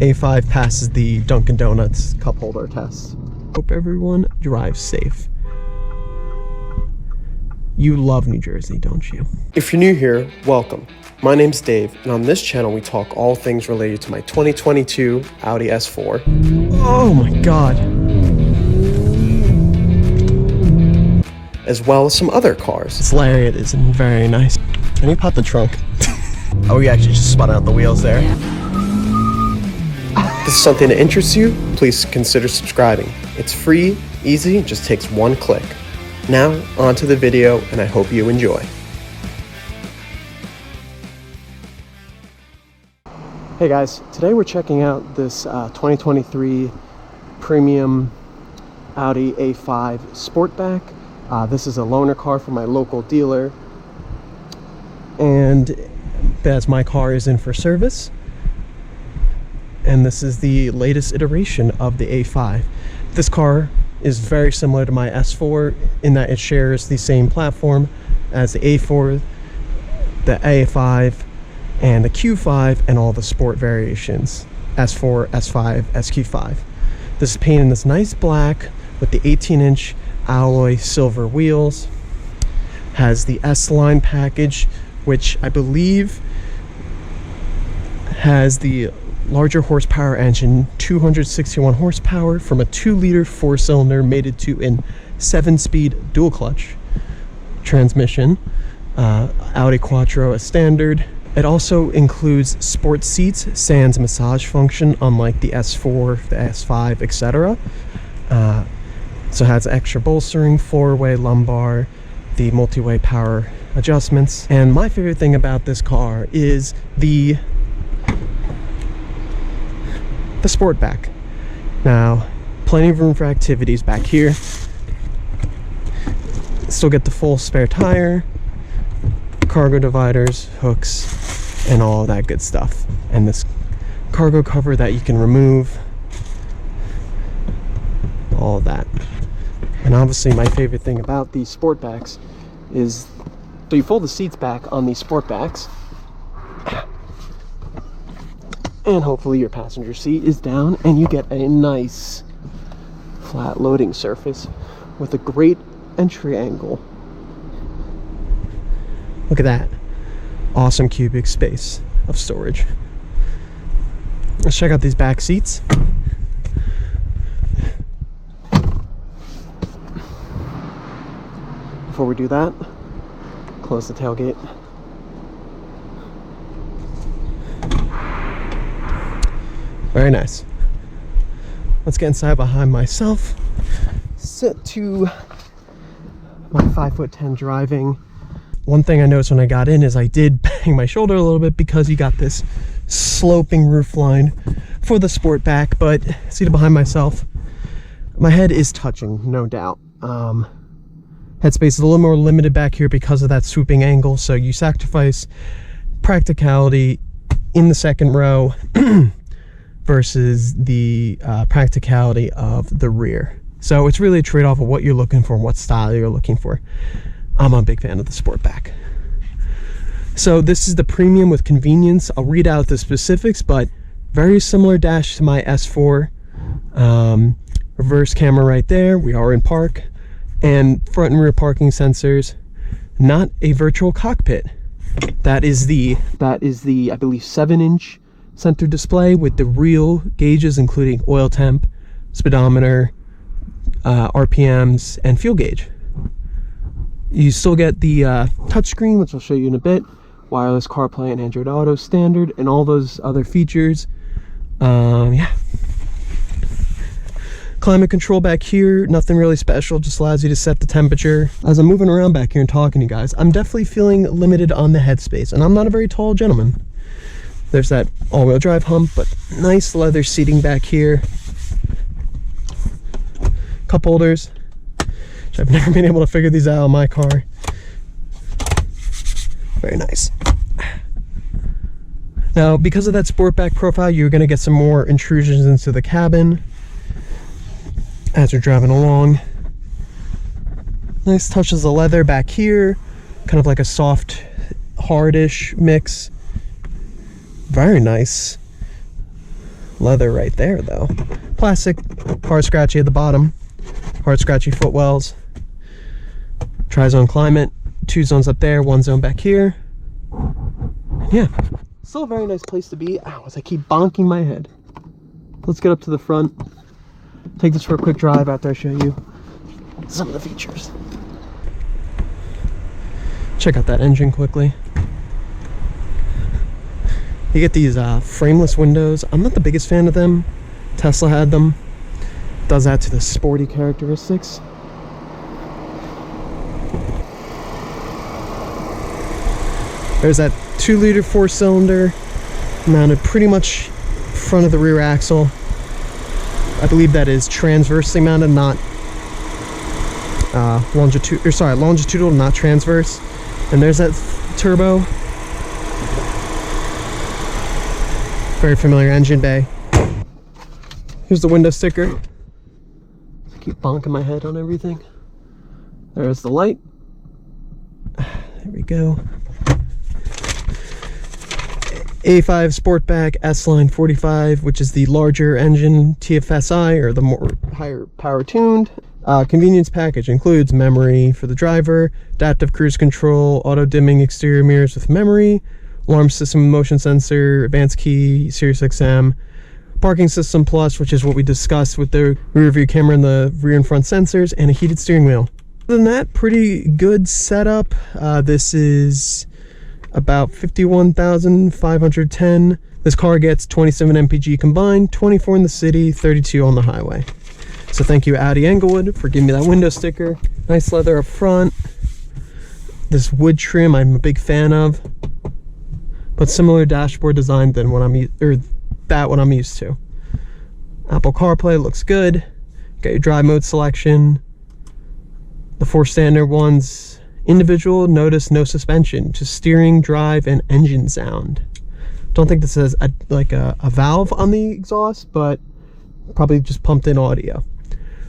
A5 passes the Dunkin' Donuts cup holder test. Hope everyone drives safe. You love New Jersey, don't you? If you're new here, welcome. My name's Dave, and on this channel we talk all things related to my 2022 Audi S4. Oh my god. As well as some other cars. This Lariat is very nice. Can you pop the trunk? Oh, we actually just spun out the wheels there. If this is something that interests you, please consider subscribing. It's free, easy, just takes one click. Now, on to the video, and I hope you enjoy. Hey guys, today we're checking out this 2023 premium Audi A5 Sportback. This is a loaner car from my local dealer, and as my car is in for service, and this is the latest iteration of the A5. This car is very similar to my S4 in that it shares the same platform as the A4, the A5, and the Q5, and all the sport variations, S4, S5, SQ5. This is painted in this nice black with the 18-inch alloy silver wheels. Has the S-Line package, which I believe has the larger horsepower engine, 261 horsepower from a 2-liter 4-cylinder mated to a 7-speed dual clutch transmission. Audi Quattro as standard. It also includes sports seats, sans massage function, unlike the S4, the S5, etc. So it has extra bolstering, 4-way lumbar, the multi-way power adjustments. And my favorite thing about this car is the Sportback. Now, plenty of room for activities back here. Still get the full spare tire, cargo dividers, hooks, and all that good stuff. And this cargo cover that you can remove, all of that. And obviously my favorite thing about these Sportbacks is, so you fold the seats back on these Sportbacks, and hopefully your passenger seat is down, and you get a nice flat loading surface with a great entry angle. Look at that. Awesome cubic space of storage. Let's check out these back seats. Before we do that, close the tailgate. Very nice. Let's get inside behind myself. Set to my 5'10" driving. One thing I noticed when I got in is I did bang my shoulder a little bit because you got this sloping roofline for the Sportback, but seated behind myself, my head is touching, no doubt. Headspace is a little more limited back here because of that swooping angle, so you sacrifice practicality in the second row versus the practicality of the rear. So it's really a trade-off of what you're looking for and what style you're looking for. I'm a big fan of the Sportback. So this is the premium with convenience. I'll read out the specifics, but very similar dash to my S4. Reverse camera right there. We are in park. And front and rear parking sensors. Not a virtual cockpit. That is the I believe 7-inch center display with the real gauges, including oil temp, speedometer, RPMs, and fuel gauge. You still get the touchscreen, which I'll show you in a bit, wireless CarPlay and Android Auto standard, and all those other features. Yeah. Climate control back here, nothing really special, just allows you to set the temperature. As I'm moving around back here and talking to you guys, I'm definitely feeling limited on the headspace, and I'm not a very tall gentleman. There's that all-wheel drive hump, but nice leather seating back here. Cup holders, which I've never been able to figure these out on my car. Very nice. Now, because of that Sportback profile, you're going to get some more intrusions into the cabin as you're driving along. Nice touches of leather back here, kind of like a soft, hardish mix. Very nice Leather right there though. Plastic, hard scratchy at the bottom, hard scratchy footwells. Tri-zone climate, 2 zones up there, 1 zone back here. Yeah, still a very nice place to be. Ow, as I keep bonking my head. Let's get up to the front, take this for a quick drive after I show you some of the features. Check out that engine quickly. You get these frameless windows. I'm not the biggest fan of them. Tesla had them. Does add to the sporty characteristics. There's that 2-liter 4-cylinder mounted pretty much front of the rear axle. I believe that is transversely mounted, not longitudinal, not transverse. And there's that turbo. Very familiar engine bay. Here's the window sticker. I keep bonking my head on everything. There's the light. There we go. A5 Sportback S-Line 45, which is the larger engine TFSI, or the more higher power tuned. Convenience package includes memory for the driver, adaptive cruise control, auto dimming exterior mirrors with memory, alarm system, motion sensor, advanced key, Sirius XM, parking system plus, which is what we discussed with the rear view camera and the rear and front sensors, and a heated steering wheel. Other than that, pretty good setup. This is about 51,510. This car gets 27 mpg combined, 24 in the city, 32 on the highway. So thank you, Audi Englewood, for giving me that window sticker. Nice leather up front. This wood trim I'm a big fan of, but similar dashboard design than what I'm used to. Apple CarPlay looks good. Got your drive mode selection. The 4 standard ones: individual, notice, no suspension, just steering, drive, and engine sound. Don't think this has a valve on the exhaust, but probably just pumped in audio.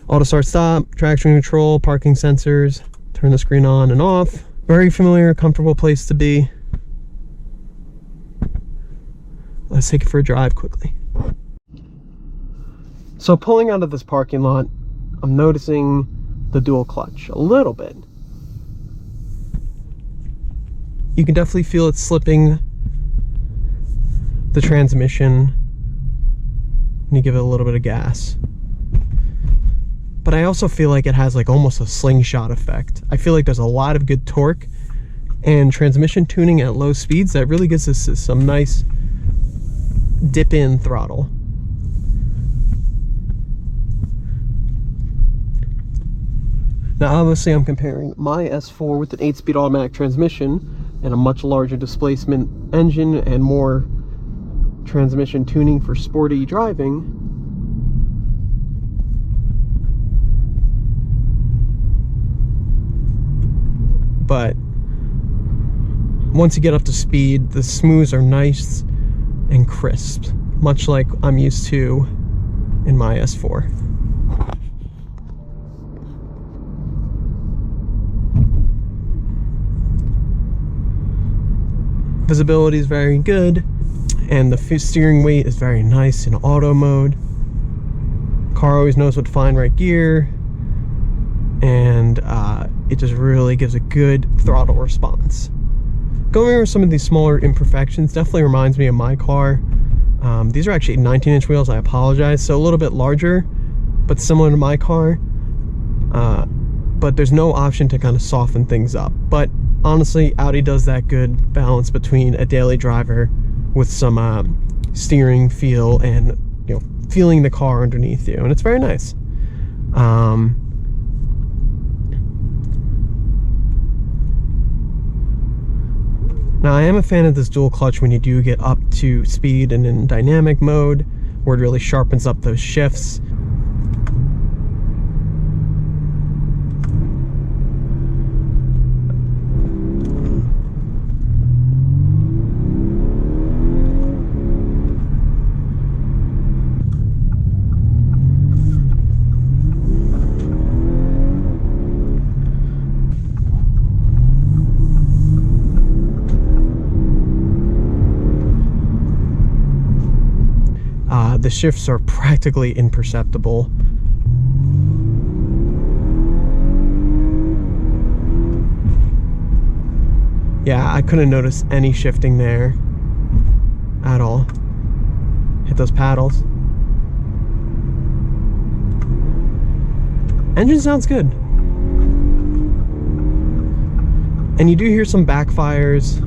Auto start stop, traction control, parking sensors, turn the screen on and off. Very familiar, comfortable place to be. Let's take it for a drive quickly. So pulling out of this parking lot, I'm noticing the dual clutch a little bit. You can definitely feel it slipping the transmission when you give it a little bit of gas. But I also feel like it has like almost a slingshot effect. I feel like there's a lot of good torque and transmission tuning at low speeds that really gives us some nice dip in throttle. Now obviously I'm comparing my S4 with an 8-speed automatic transmission and a much larger displacement engine and more transmission tuning for sporty driving. But once you get up to speed, the smooths are nice and crisp, much like I'm used to in my S4. Visibility is very good, and the steering weight is very nice in auto mode. Car always knows what to find right gear, and it just really gives a good throttle response. Going over some of these smaller imperfections definitely reminds me of my car. These are actually 19-inch wheels, I apologize, so a little bit larger, but similar to my car. But there's no option to kind of soften things up. But honestly, Audi does that good balance between a daily driver with some steering feel and, you know, feeling the car underneath you, and it's very nice. Now I am a fan of this dual clutch when you do get up to speed and in dynamic mode, where it really sharpens up those shifts. The shifts are practically imperceptible. Yeah, I couldn't notice any shifting there at all. Hit those paddles. Engine sounds good. And you do hear some backfires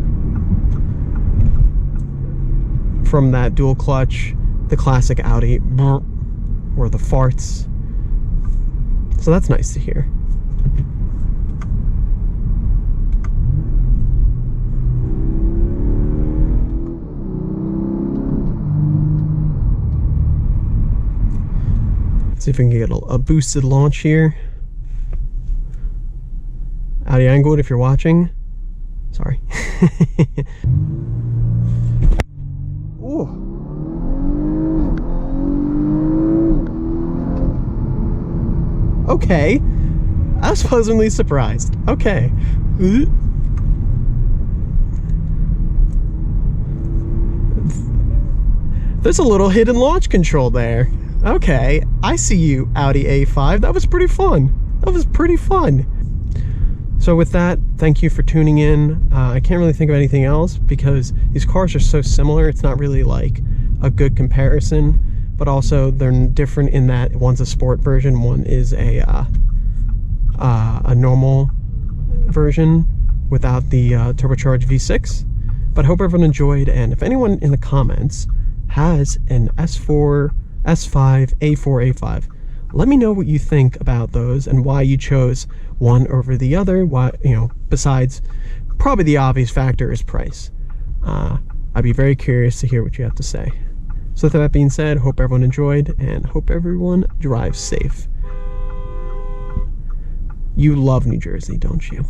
from that dual clutch, the classic Audi, or the farts. So that's nice to hear. See if we can get a boosted launch here. Audi Anglewood, if you're watching, sorry. Ooh. Okay, I was pleasantly surprised. Okay. There's a little hidden launch control there. Okay, I see you, Audi A5. That was pretty fun. That was pretty fun. So with that, thank you for tuning in. I can't really think of anything else because these cars are so similar. It's not really like a good comparison, but also they're different in that one's a sport version, one is a normal version without the turbocharged V6. But I hope everyone enjoyed, and if anyone in the comments has an S4, S5, A4, A5, let me know what you think about those and why you chose one over the other. Why, you know, besides probably the obvious factor is price. I'd be very curious to hear what you have to say. So with that being said, hope everyone enjoyed and hope everyone drives safe. You love New Jersey, don't you?